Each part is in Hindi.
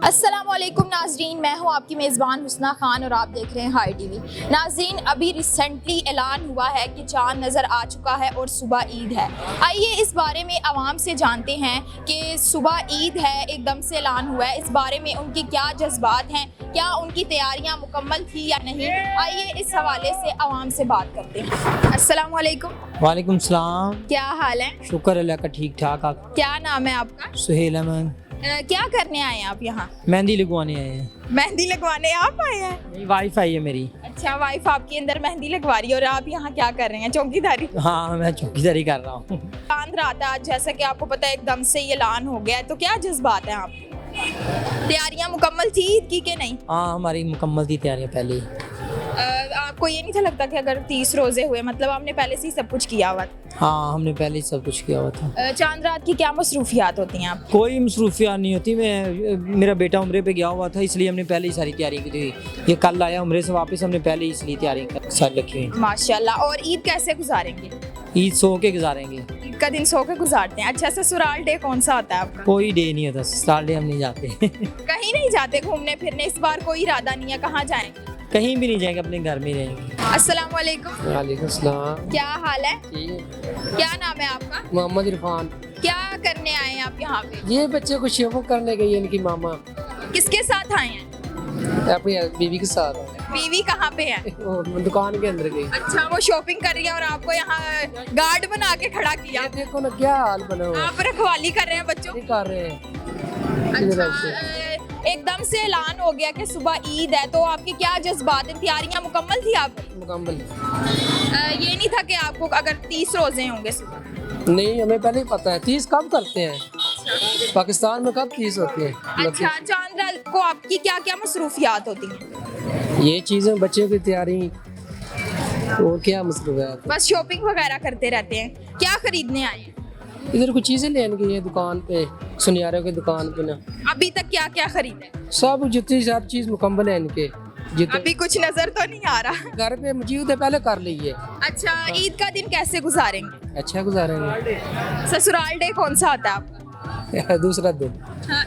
अस्सलामुअलैकुम नाजरीन, मैं हूं आपकी मेज़बान हुस्ना खान और आप देख रहे हैं हाई टीवी। नाजरीन, अभी रिसेंटली ऐलान हुआ है कि चांद नज़र आ चुका है और सुबह ईद है। आइए इस बारे में आवाम से जानते हैं कि सुबह ईद है, एकदम से ऐलान हुआ है, इस बारे में उनके क्या जज्बात हैं, क्या उनकी तैयारियां मुकम्मल थी या नहीं। आइए इस हवाले से आवाम से बात करते हैं। अस्सलामुअलैकुम। वालेकुम सलाम। क्या हाल है? शुक्र अल्लाह का, ठीक ठाक। आप? क्या नाम है आपका? सुहेल अहमद। क्या करने आए हैं आप यहाँ? मेहंदी लगवाने आए हैं। मेहंदी लगवाने आप आए हैं? वाइफ आई है मेरी। अच्छा, वाइफ आपकी अंदर मेहंदी लगवा रही है और आप यहाँ क्या कर रहे हैं? चौकीदारी? हाँ, मैं चौकीदारी कर रहा हूँ। चांद रात आज, जैसा कि आपको पता है, एकदम से ये ऐलान हो गया है, तो क्या जज्बात है आपके? तैयारियां मुकम्मल थी ईद की कि नहीं? हाँ, हमारी मुकम्मल थी तैयारियाँ पहले ही। आपको ये नहीं था लगता कि अगर 30 रोजे हुए, मतलब आपने पहले से ही सब कुछ किया हुआ? हाँ, हमने पहले ही सब कुछ किया हुआ था। चांद रात की क्या मसरूफियात होती हैं आप? कोई मसरूफियात नहीं होती। मेरा बेटा उम्रे पे गया हुआ था, इसलिए हमने पहले ही सारी तैयारी की थी। ये कल आया उम्रे से वापस, हमने पहले ही इसलिए तैयारी सारी रखी हुई। माशाल्लाह। और ईद कैसे गुजारेंगे? ईद सो के गुजारेंगे। ईद का दिन सो के गुजारते हैं। अच्छा, ससुराल डे कौन सा आता है आपका? कोई डे नहीं होता, ससुराल डे हम नहीं जाते। कहीं नहीं जाते घूमने फिरने? इस बार कोई इरादा नहीं है, कहाँ जाएंगे? कहीं भी नहीं जाएंगे, अपने घर में ही रहेंगे। अस्सलामुअलैकुम। वालेकुम सलाम। क्या हाल है? ठीक। क्या नाम है आपका? मोहम्मद इरफान। क्या करने आए हैं आप यहाँ पे? ये बच्चे को शेवो करने गई है इनकी मामा, किसके साथ आए हैं? अपनी बीवी के साथ। बीवी कहाँ पे है? वो दुकान के अंदर गई। अच्छा, वो शॉपिंग कर रही है और आपको यहाँ गार्ड बना के खड़ा किया। ये देखो ना क्या हाल बना हुआ है। आप रखवाली कर रहे हैं बच्चों? नहीं कर रहे हैं। अच्छा, एकदम से ऐलान हो गया कि सुबह ईद है, तो आपके क्या जज्बात हैं? तैयारियां मुकम्मल थी आपकी? मुकम्मल। ये नहीं था कि आपको अगर 30 रोजे होंगे सुबह? नहीं, हमें पहले ही पता है 30 कब करते हैं। पाकिस्तान में कब 30 होते हैं। अच्छा, चांद रात को आपकी क्या क्या मसरूफियात होती हैं? ये चीजें बच्चों की तैयारी और क्या मसरूफियात। बस शॉपिंग वगैरह करते रहते हैं। क्या खरीदने आए हैं? इधर कुछ चीजें लेने गई है दुकान पे, सुनियारों की दुकान पे ना। अभी तक क्या क्या खरीदा है? सब जितनी सब चीज मुकम्मल है इनके। अभी कुछ नजर तो नहीं आ रहा। घर पे मौजूद है, पहले कर ली है। अच्छा, ईद का दिन कैसे गुजारेंगे? अच्छा गुजारेंगे। ससुराल डे कौन सा आता है आपका? दूसरा दिन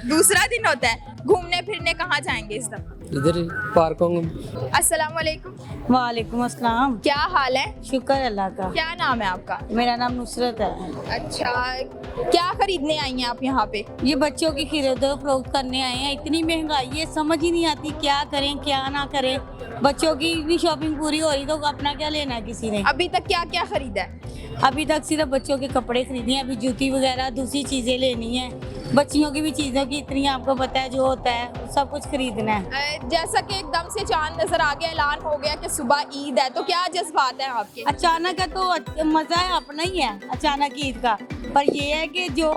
दूसरा दिन होता है। घूमने फिरने कहाँ जाएंगे इस दफा? इधर पार्कों में। अस्सलाम वालेकुम। वालेकुम अस्सलाम। क्या हाल है? शुक्र अल्लाह का। क्या नाम है आपका? मेरा नाम नुसरत है। अच्छा, क्या खरीदने आई हैं आप यहाँ पे? ये बच्चों की खरीदो फरोख्त करने आए हैं। इतनी महंगाई है, समझ ही नहीं आती क्या करें क्या ना करें। बच्चों की भी शॉपिंग पूरी हो रही तो अपना क्या लेना है किसी ने। अभी तक क्या क्या खरीदा है? अभी तक सिर्फ बच्चों के कपड़े खरीदे हैं, अभी जूती वगैरह दूसरी चीजें लेनी है। बच्चियों की भी चीजों की इतनी आपको पता है जो होता है, सब कुछ खरीदना है। जैसा कि एकदम से चांद नजर आ गया, ऐलान हो गया कि सुबह ईद है, तो क्या जज्बात है आपके? अचानक है तो मजा है अपना ही है अचानक ईद का, पर ये है कि जो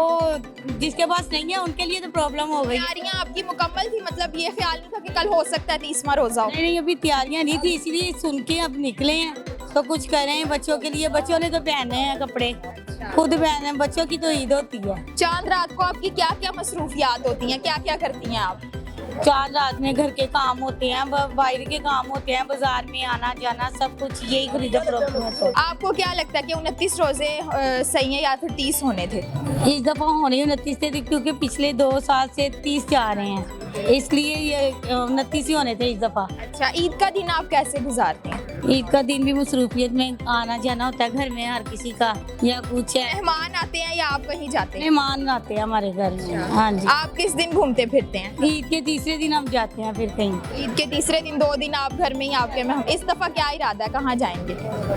जिसके पास नहीं है उनके लिए तो प्रॉब्लम हो गई। तैयारियां आपकी मुकम्मल थी? मतलब ये ख्याल नहीं था कि कल हो सकता है 30वां रोजा हो? नहीं, अभी तैयारियां नहीं थी, इसलिए सुन के अब निकले हैं तो कुछ करें बच्चों के लिए। बच्चों ने तो पहने हैं कपड़े, खुद पहने, बच्चों की तो ईद होती है। चांद रात को आपकी क्या क्या मसरूफियात होती हैं, क्या क्या करती हैं आप? चांद रात में घर के काम होते हैं, बाहर के काम होते हैं, बाजार में आना जाना सब कुछ, यही खरीदा फरोख्त में। तो आपको क्या लगता है कि 29 रोजे सही है या फिर 30 होने थे? इस दफा होने 29 थे क्योंकि पिछले 2 साल से 30 जा रहे हैं, इसलिए ये 29 ही होने थे इस दफा। अच्छा, ईद का दिन आप कैसे गुजारते हैं? ईद का दिन भी मसरूफियत में आना जाना होता है घर में हर किसी का, या कुछ है। मेहमान आते हैं या आप कहीं जाते हैं? मेहमान आते हैं हमारे घर में। हाँ जी। आप किस दिन घूमते फिरते हैं? ईद के तीसरे दिन हम जाते हैं फिर कहीं। ईद के तीसरे दिन 2 दिन आप घर में ही आपके में। इस दफा क्या इरादा है, कहाँ जाएंगे?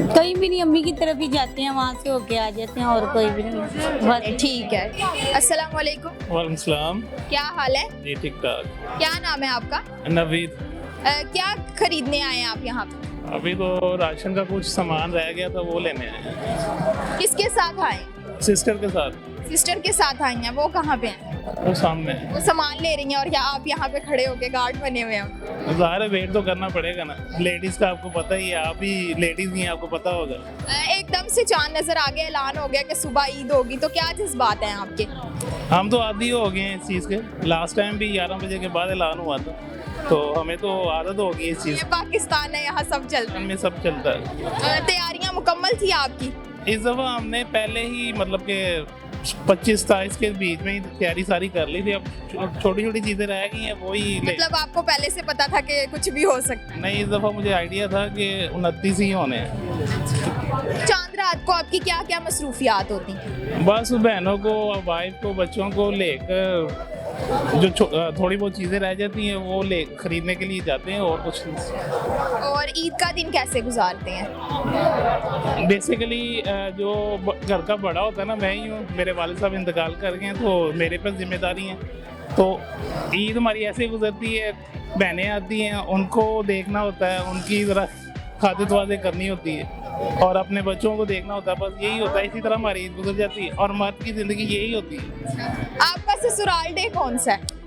कहीं भी नहीं, अम्मी की तरफ ही जाते हैं, वहाँ से होके आ जाते हैं और कोई भी नहीं। बस ठीक है। अस्सलाम वालेकुम। वालेकुम सलाम। क्या हाल है? जी ठीक ठाक। क्या नाम है आपका? नवीद। क्या खरीदने आए हैं आप यहाँ पे? अभी तो राशन का कुछ सामान रह गया था, वो लेने आए हैं। किसके साथ आए? सिस्टर के साथ। सिस्टर के साथ आई हैं। वो कहाँ पे हैं? वो सामने है। वो सामान ले रही हैं और क्या आप यहाँ पे खड़े होके गार्ड बने हुए हैं? ज़ाहिर है वेट तो करना पड़ेगा ना, लेडीज का आपको पता ही है, आप ही लेडीज ही हैं, आपको पता होगा। एकदम से चांद नजर आ गया, ऐलान हो गया कि सुबह ईद होगी, तो क्या जज्बात हैं आपके? हम तो आदी हो गए हैं इस चीज़ के। लास्ट टाइम भी 11 बजे के बाद ऐलान हुआ था, तो हमें तो आदत हो गई इस चीज़ ये पाकिस्तान है, यहाँ सब चलता में, सब चलता है। है। तैयारियां मुकम्मल थी आपकी? इस दफ़ा हमने पहले ही मतलब कि 25-27 के बीच में ही तैयारी सारी कर ली थी। अब छोटी छोटी चीज़ें रह गई हैं, वही मतलब आपको पहले से पता था कि कुछ भी हो सकता नहीं, इस दफ़ा मुझे आइडिया था कि 29 ही होने हैं। है। चांद रात को आपकी क्या क्या मसरूफियात होती हैं? बस बहनों को, वाइफ को, बच्चों को लेकर जो थोड़ी बहुत चीज़ें रह जाती हैं वो ले खरीदने के लिए जाते हैं, और कुछ नहीं। और ईद का दिन कैसे गुजारते हैं? बेसिकली जो घर का बड़ा होता है ना, मैं ही हूँ। मेरे वालिद साहब इंतकाल कर गए हैं, तो मेरे पर जिम्मेदारी हैं। तो ईद हमारी ऐसे गुजरती है, बहनें आती हैं, उनको देखना होता है, उनकी ज़रा खातिरत वाज़ेह करनी होती है, और अपने बच्चों को देखना होता है। बस यही होता है, इसी तरह हमारी ईद गुजर जाती है, और मर्द की ज़िंदगी यही होती है। आपका ससुराल डे कौन सा है?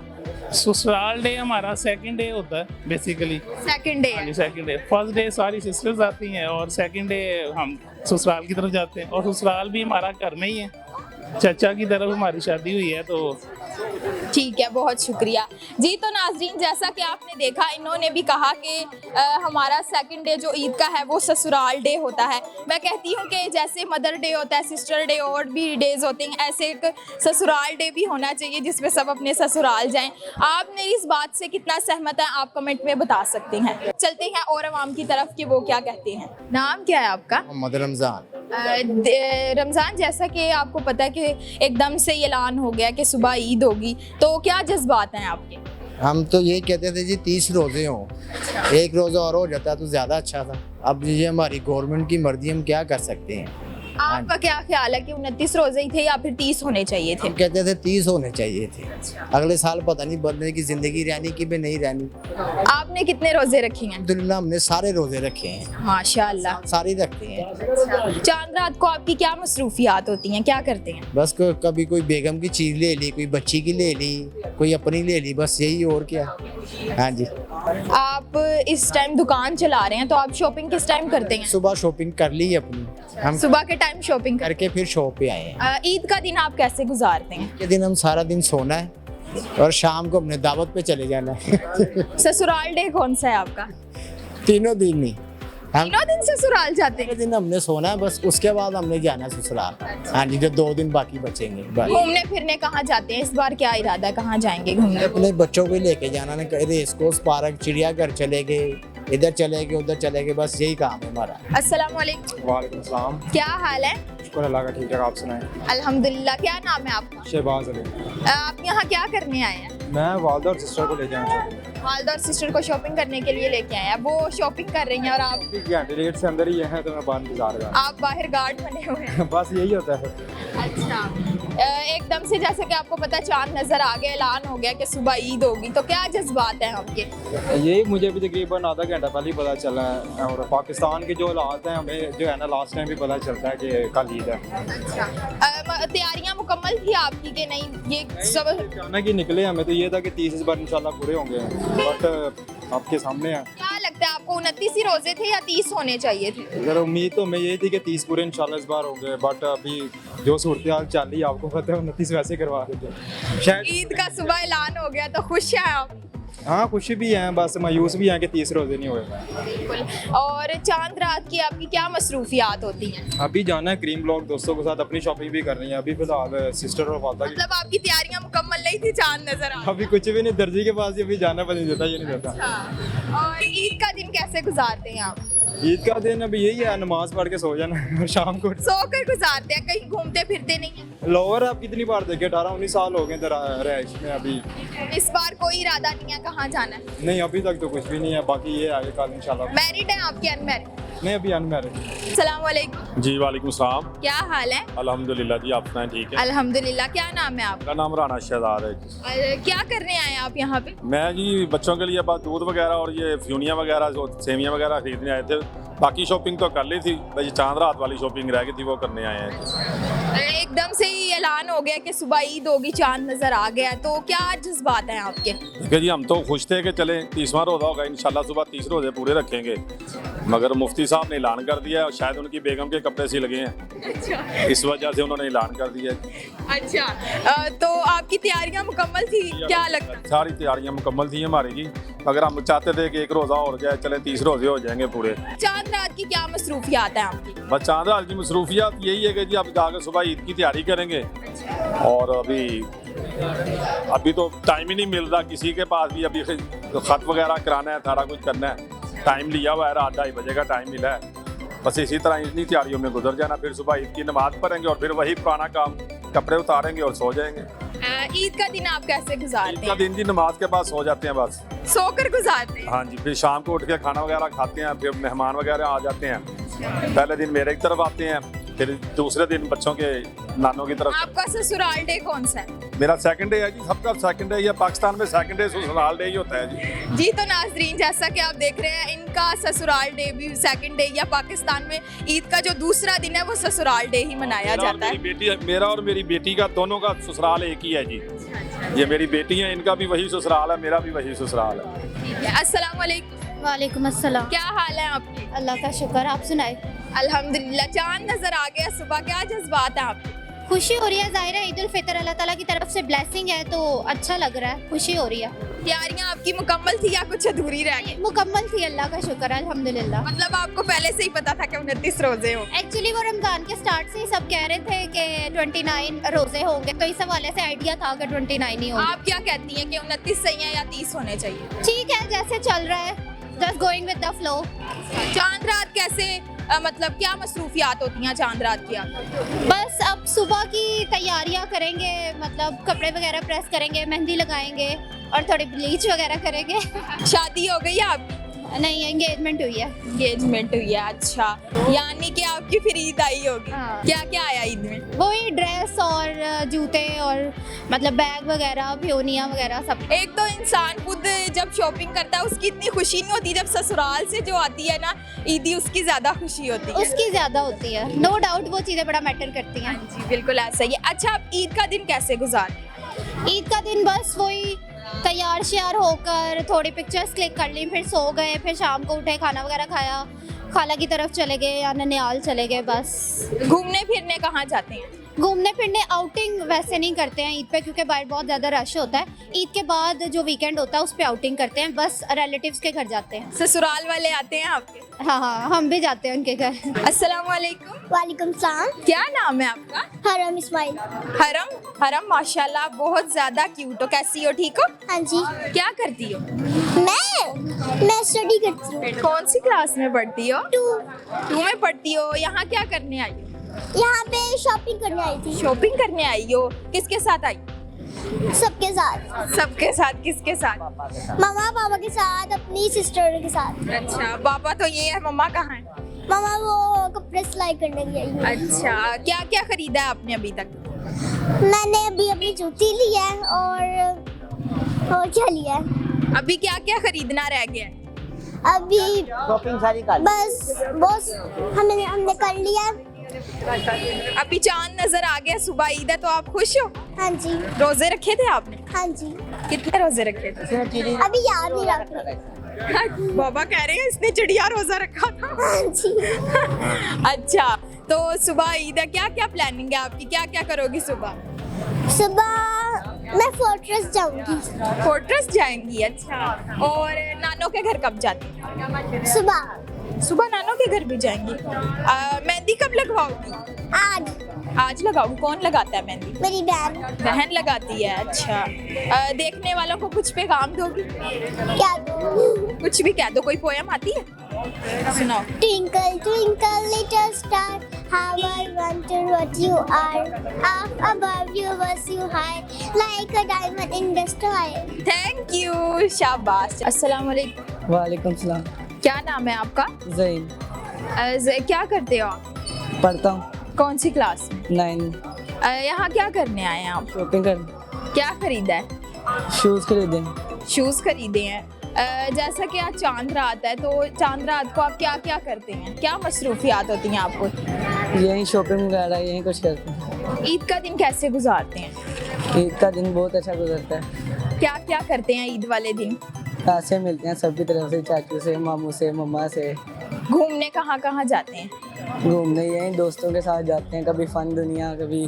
ससुराल डे हमारा सेकंड डे होता है बेसिकली। सेकंड डे है। सेकंड डे, फर्स्ट डे सारी सिस्टर्स आती हैं, और सेकंड डे हम ससुराल की तरफ जाते हैं। और ससुराल भी हमारा घर में ही है, चाचा की तरफ हमारी शादी हुई है। तो ठीक है, बहुत शुक्रिया जी। तो नाजरीन, जैसा कि आपने देखा, इन्होंने भी कहा कि हमारा सेकंड डे जो ईद का है वो ससुराल डे होता है। मैं कहती हूँ कि जैसे मदर डे होता है, सिस्टर डे और भी डेज होते हैं, ऐसे एक ससुराल डे भी होना चाहिए जिसमें सब अपने ससुराल जाएं। आप मेरी इस बात से कितना सहमत हैं, आप कमेंट में बता सकते हैं। चलते हैं और आवाम की तरफ कि वो क्या कहते हैं। नाम क्या है आपका? मोहम्मद रमज़ान। रमज़ान, जैसा कि आपको पता है कि एकदम से ये ऐलान हो गया कि सुबह ईद होगी, तो क्या जज्बात हैं आपके? हम तो यही कहते थे जी 30 रोज़े हों, एक रोज़ा और हो जाता तो ज़्यादा अच्छा था। अब ये हमारी गवर्नमेंट की मर्जी, हम क्या कर सकते हैं। आपका क्या ख्याल है कि 29 रोजे ही थे या फिर 30 होने चाहिए थे? हम कहते थे 30 होने चाहिए थे। अगले साल पता नहीं बंदे की ज़िंदगी रहनी कि भी नहीं रहनी। आपने कितने रोजे रखे हैं? अल्हम्दुलिल्लाह हमने सारे रोज़े रखे हैं, माशाअल्लाह। सारे रखते हैं। चांद रात को आपकी क्या मसरूफियात होती हैं, क्या करते हैं? बस कभी कोई बेगम की चीज़ ले ली, कोई बच्ची की ले ली, कोई अपनी ले ली, बस यही, और क्या। हाँ जी। आप इस टाइम दुकान चला रहे हैं, तो आप शॉपिंग किस टाइम करते हैं? सुबह शॉपिंग कर ली अपनी, हम सुबह के टाइम शॉपिंग करके फिर शॉप पे आए हैं। ईद का दिन आप कैसे गुजारते हैं? के दिन हम सारा दिन सोना है और शाम को अपने दावत पे चले जाना है। ससुराल डे कौन सा है आपका? तीनों दिन नहीं, हम तीनों दिन ससुराल जाते तीनों हैं? दिन हमने सोना है, बस उसके बाद हमने जाना ससुराल। हाँ जी, जो 2 दिन बाकी बचेंगे बस। घूमने फिरने कहाँ जाते हैं इस बार, क्या इरादा, कहाँ जाएंगे घूमने? अपने बच्चों को लेके जाना ना, रेस कोर्स, पार्क, चिड़ियाघर चले गए, इधर चले गए, उधर चले गए, बस यही काम है हमारा। अस्सलाम वालेकुम। वालेकुम सलाम। क्या हाल है? शुक्र अल्लाह का, ठीक है, आप सुनाएं। अल्हम्दुलिल्लाह। क्या नाम है आपका? शहबाज अली। आप यहाँ क्या करने आए हैं? मैं वालदा और सिस्टर को ले जाना चाहता हूँ। वालदा और सिस्टर को शॉपिंग करने के लिए लेके आए हैं। वो शॉपिंग कर रही हैं और आप घंटे डेढ़ से अंदर ही है, तो मैं बाहर इंतजार कर आप बाहर गार्ड बने हुए हैं। बस यही होता है। अच्छा। एकदम से जैसे कि आपको पता है चांद नजर आ गया, ऐलान हो गया कि सुबह ईद होगी, तो क्या जज्बात हैं आपके? ये मुझे भी तकरीबन आधा घंटा पहले ही पता चला है, और पाकिस्तान के जो हालात हैं हमें जो है ना लास्ट टाइम भी पता चलता है कि कल ईद है। अच्छा। तैयारियां मुकम्मल थी आपकी कि नहीं? ये सब अचानक ही निकले, हमें तो ये था कि 30 इस बार इंशाल्लाह पूरे होंगे, बट आपके सामने है। क्या लगता है आपको, 29 ही रोजे थे या 30 होने चाहिए थे? अगर उम्मीद तो हमें यही थी कि 30 पूरे इंशाल्लाह इस बार होंगे, बट अभी जो सूरत हाल चल रही है आपको पता है, 29 वैसे करवा देते शायद। ईद का सुबह ऐलान हो गया तो खुश हैं आप? हाँ, खुशी भी है, बस मायूस भी हैं कि 30 रोजे नहीं हुए। बिल्कुल। और चांद रात की आपकी क्या मसरूफियात होती हैं? अभी जाना है क्रीम ब्लॉक, दोस्तों के साथ अपनी शॉपिंग भी करनी है। अभी फिलहाल सिस्टर और वालदा की, मतलब आपकी तैयारियां मुकम्मल नहीं थी, चांद नजर आ अभी कुछ भी नहीं, दर्जी के पास ही अभी जाना पड़ नहीं देता, ये नहीं देता। रहा। और ईद का दिन कैसे गुजारते हैं आप? ईद का दिन अभी यही है, नमाज पढ़ के सो जाना और शाम को सोकर गुजारते हैं, कहीं घूमते फिरते नहीं हैं? लोअर आप कितनी बार देखे, 18-19 साल हो गए रहाइश में। अभी इस बार कोई इरादा नहीं है कहाँ जाना है? नहीं, अभी तक तो कुछ भी नहीं है, बाकी ये आगे कल इंशाल्लाह। मैरिड हैं आपके अनमैरिड? नहीं, अभी अनमैरिड। अस्सलाम वालेकुम। जी वालेकुम सलाम। क्या हाल है? अल्हम्दुलिल्लाह जी, आप सुनाएं? ठीक है। अल्हम्दुलिल्लाह। क्या नाम है आपका? मेरा नाम राना शहजाद है जी। और क्या करने आए हैं आप यहाँ पे? मैं जी बच्चों के लिए बस दूध वगैरह और ये फ्यूनिया वगैरह, जो सेवियाँ वगैरह खरीदने आए थे। बाकी शॉपिंग तो कर ली थी, बस चांद रात वाली शॉपिंग रह गई थी, वो करने आए हैं। एकदम से ही ऐलान हो गया कि सुबह ईद होगी, चांद नजर आ गया, तो क्या जज्बात हैं आपके? देखिए जी, हम तो खुश थे कि चले 30वां रोज़ा होगा, इंशाल्लाह सुबह 30 रोज़े पूरे रखेंगे, मगर मुफ्ती साहब ने ऐलान कर दिया है, और शायद उनकी बेगम के कपड़े सी लगे हैं, इस वजह से उन्होंने ऐलान कर दिया है। अच्छा। तो आपकी तैयारियां मुकम्मल थी, क्या लगता है? सारी तैयारियां मुकम्मल थी हमारी जी, मगर हम चाहते थे कि एक रोज़ा और जाए, चले 30 रोज़े हो जाएंगे पूरे। चांद रात की क्या मसरूफियात है आपकी? बस चांद रात की मसरूफियात यही है कि जी आप जाकर सुबह ईद की तैयारी करेंगे, और अभी तो टाइम ही नहीं मिल रहा किसी के पास भी, अभी खत वगैरह कराना है, सारा कुछ करना है, टाइम लिया हुआ है, रात 2:30 बजे का टाइम मिला है। बस इसी तरह इन्हीं तैयारियों में गुजर जाना, फिर सुबह ईद की नमाज पढ़ेंगे और फिर वही पुराना काम, कपड़े उतारेंगे और सो जाएंगे। ईद का दिन आप कैसे गुजारते ईद का हैं? दिन जी नमाज के बाद सो जाते हैं बस। सोकर गुजारते हैं? हाँ जी, फिर शाम को उठ के खाना वगैरह खाते हैं, फिर मेहमान वगैरह आ जाते हैं। पहले दिन मेरे की तरफ आते हैं, फिर दूसरे दिन बच्चों के नानों की तरफ। आपका ससुराल डे कौन सा है? मेरा सेकंड डे है जी, सबका सेकंड डे, या पाकिस्तान में सेकंड डे ससुराल डे ही होता है जी। जी तो नाजरीन, जैसा कि आप देख रहे हैं, इनका ससुराल डे भी सेकंड डे, या पाकिस्तान में ईद का जो दूसरा दिन है वो ससुराल डे ही मनाया जाता है। मेरा और मेरी बेटी का दोनों का ससुराल एक ही है जी। ये मेरी बेटी है, इनका भी वही ससुराल है, मेरा भी वही ससुराल है। ठीक है, अस्सलाम वालेकुम। वालेकुम अस्सलाम। क्या हाल है आपके? अल्लाह का शुक्र, आप सुनाए? अल्हम्दुलिल्लाह। चांद नजर आ गया सुबह, क्या जज्बात है आपके? खुशी हो रही है, ज़ाहिर है ईद उल फितर अल्लाह ताला की तरफ से ब्लेसिंग है, तो अच्छा लग रहा है, खुशी हो रही है। तैयारियां आपकी मुकम्मल थी या कुछ अधूरी रह गई? मुकम्मल थी, अल्लाह का शुक्र है, अल्हम्दुलिल्लाह। मतलब आपको पहले से ही पता था कि 29 रोजे हो? एक्चुअली वो रमज़ान के स्टार्ट से ही सब कह रहे थे कि 29 रोजे होंगे, तो इस हवाले से आइडिया था कि 29 ही होंगे। आप क्या कहती हैं कि 29 सही है या 30 होने चाहिए? ठीक है, जैसे चल रहा है, just going with the flow. चांद रात कैसे, मतलब क्या मसरूफियात होती हैं चांद रात की आपकी? बस अब सुबह की तैयारियां करेंगे, मतलब कपड़े वगैरह प्रेस करेंगे, मेहंदी लगाएंगे और थोड़ी ब्लीच वगैरह करेंगे। शादी हो गई है आपकी? नहीं, एंगेजमेंट हुई है। एंगेजमेंट हुई है, अच्छा। यानी कि आपकी फिर ईद आई होगी। हाँ। क्या क्या आया ईद में? वही ड्रेस और जूते और मतलब बैग वगैरह, पियोनिया वगैरह सब। एक तो इंसान खुद जब शॉपिंग करता है उसकी इतनी खुशी नहीं होती, जब ससुराल से जो आती है ना ईदी, उसकी ज्यादा खुशी होती है। उसकी ज्यादा होती है, नो डाउट, वो चीजें बड़ा मैटर करती हैं। जी बिल्कुल ऐसा ही है। अच्छा, आप ईद का दिन कैसे गुजारते हैं? ईद का दिन बस वही तैयार श्यार होकर थोड़ी पिक्चर्स क्लिक कर ली, फिर सो गए, फिर शाम को उठे, खाना वगैरह खाया, खाला की तरफ चले गए या ननिहाल चले गए। बस घूमने फिरने कहाँ जाते हैं? घूमने फिरने आउटिंग वैसे नहीं करते हैं ईद पे, क्योंकि बाहर बहुत ज़्यादा रश होता है। ईद के बाद जो वीकेंड होता है उस पे आउटिंग करते हैं, बस रिलेटिव्स के घर जाते हैं। ससुराल वाले आते हैं आपके? हाँ हाँ, हम भी जाते हैं उनके घर। अस्सलाम वालेकुम। वालेकुम सलाम। क्या नाम है आपका? हरम इस्माइल। हरम। हरम माशाल्लाह बहुत ज्यादा क्यूट हो, कैसी हो, ठीक हो? हाँ जी। क्या करती हो? मैं स्टडी करती हूँ। कौन सी क्लास में पढ़ती हो? 2 में पढ़ती हो। यहाँ क्या करने आई हो? यहाँ पे शॉपिंग करने आई थी। शॉपिंग करने आई हो? किसके साथ आई? सबके साथ। सबके साथ? किसके साथ? मम्मा पापा के साथ, अपनी सिस्टर के साथ। अच्छा, पापा तो ये है, मम्मा कहाँ है? मम्मा वो कपड़े सिलाई करने गई है। अच्छा, क्या क्या खरीदा है आपने अभी तक? मैंने अभी अपनी जूती ली है और क्या लिया है? अभी क्या क्या खरीदना रह गया है? अभी शॉपिंग सारी कर बस हमने कर लिया। अभी चांद नजर आ गया, सुबह ईद है, तो आप खुश हो? हाँ जी। रोजे रखे थे आपने? हाँ जी। कितने रोजे रखे थे? अभी याद नहीं रख रहे। बाबा कह रहे हैं इसने चिड़िया रोजा रखा था। हाँ जी। अच्छा, तो सुबह ईद है, क्या क्या प्लानिंग है आपकी, क्या क्या करोगी सुबह? सुबह मैं फोर्ट्रेस जाऊंगी। फोर्ट्रेस जाएंगी, अच्छा। और नानों के घर कब जाती हैं? सुबह। सुबह नानों के घर भी जाएंगी। मेहंदी कब लगवाओगी? आज लगाओगी। कौन लगाता है मेहंदी? मेरी बहन लगाती है, अच्छा। देखने वालों को कुछ पैगाम दोगी? क्या दूँ? कुछ भी कह दो, कोई पोयम आती है? सुनाओ। Twinkle twinkle little star, how I wonder what you are. Up above you was you high, like a diamond in the sky. Thank you, शाबाश। अस्सलाम वालेकुम। वालेकुम सलाम। क्या नाम है आपका? जैन। क्या करते हो आप? पढ़ता हूँ। कौन सी क्लास में? 9। यहाँ क्या करने आए हैं आप? शॉपिंग कर। क्या खरीदा है? शूज़ खरीदे। शूज़ खरीदे हैं। जैसा कि आज चांद रात है, तो चांद रात को आप क्या क्या करते हैं, क्या मसरूफियात होती हैं आपको? यहीं शॉपिंग वगैरह यहीं कुछ करते हैं। ईद का दिन कैसे गुजारते हैं? ईद का दिन बहुत अच्छा गुजरता है। क्या क्या करते हैं ईद वाले दिन? पैसे मिलते हैं सबकी तरफ से, चाचू से, मामू से, मम्मा से। घूमने कहाँ कहाँ जाते हैं? घूमने यहीं दोस्तों के साथ जाते हैं, कभी फन दुनिया, कभी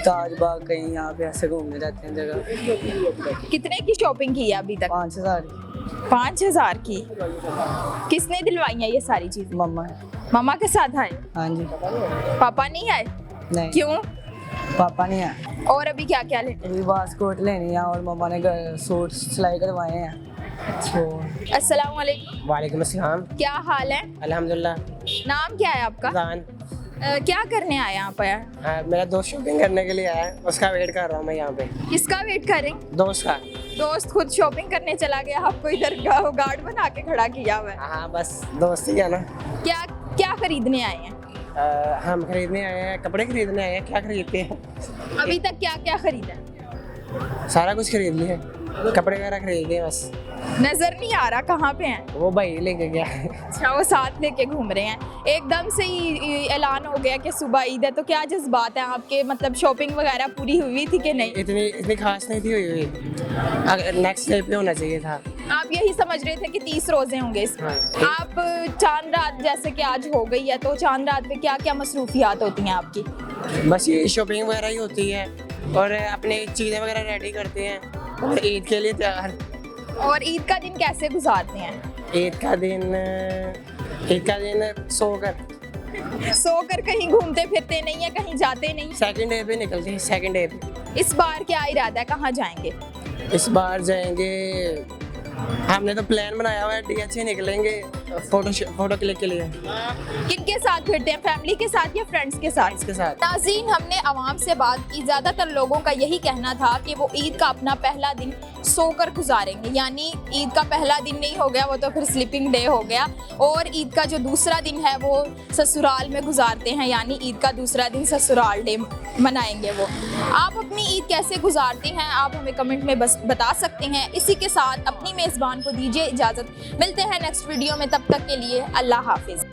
ताज बाग, कहीं यहाँ पे ऐसे घूमने जाते हैं जगह। कितने की शॉपिंग की है अभी तक? 5000। 5000 की? किसने दिलवाई है ये सारी चीज़? मम्मा। मम्मा के साथ आए? हाँ जी। पापा नहीं आए? नहीं। क्यों? पापा नहीं है। और अभी क्या क्या लेते अभी बास्कोट लेनी है और मम्मा ने सूट सिलाई करवाए हैं। हैं? अस्सलाम वालेकुम। वालेकुम अस्सलाम। क्या हाल है? अल्हम्दुलिल्लाह। नाम क्या है आपका? जान। क्या करने आए यहाँ पर? मेरा दोस्त शॉपिंग करने के लिए आया है, उसका वेट कर रहा हूँ मैं यहाँ पे। किसका वेट कर रहे हैं? दोस्त का। दोस्त खुद शॉपिंग करने चला गया, आपको इधर गार्ड बना के खड़ा किया हुआ है। हाँ बस दोस्त ही है ना। क्या क्या खरीदने आए हैं? हम खरीदने आए हैं, कपड़े खरीदने आए हैं। क्या खरीदते हैं? अभी तक क्या क्या खरीदा? सारा कुछ खरीद लिया, कपड़े वगैरह खरीद लिए बस। नजर नहीं आ रहा कहाँ पे हैं? वो भाई लेके गया। अच्छा, वो साथ लेके घूम रहे हैं। एकदम से ही ऐलान हो गया कि सुबह ईद है, तो क्या जज्बात है आपके? मतलब शॉपिंग वगैरह पूरी हुई थी कि नहीं? इतनी खास नहीं थी हुई, अगर नेक्स्ट डे पे होना चाहिए था। आप यही समझ रहे थे कि 30 रोजे होंगे इसमें? आप चांद रात जैसे कि आज हो गई है, तो चांद रात पे क्या क्या मसरूफियात होती हैं आपकी? बस ये शॉपिंग वगैरह ही होती है और अपनी चीज़ें वगैरह रेडी करते हैं और ईद के लिए तैयार। और ईद का दिन कैसे गुजारते हैं? ईद का दिन सोकर कहीं घूमते फिरते नहीं है, कहीं जाते नहीं? सेकंड डे पे निकलते हैं। सेकंड डे पे इस बार क्या इरादा है, कहाँ जाएंगे? इस बार जाएंगे, हमने तो प्लान बनाया हुआ है, DH निकलेंगे फोटो क्लिक के लिए। किनके साथ फिरते हैं, फैमिली के साथ या फ्रेंड्स के साथ? इसके साथ। नाज़रीन, हमने आवाम से बात की। ज़्यादातर लोगों का यही कहना था कि वो ईद का अपना पहला दिन सोकर गुजारेंगे, यानी ईद का पहला दिन नहीं हो गया, वो तो फिर स्लीपिंग डे हो गया। और ईद का जो दूसरा दिन है वो ससुराल में गुजारते हैं, यानी ईद का दूसरा दिन ससुराल डे मनाएंगे वो। आप अपनी ईद कैसे गुजारते हैं, आप हमें कमेंट में बस बता सकते हैं। इसी के साथ अपनी मेज़बान को दीजिए इजाज़त। मिलते हैं नेक्स्ट वीडियो में, तब तक के लिए अल्लाह हाफिज़।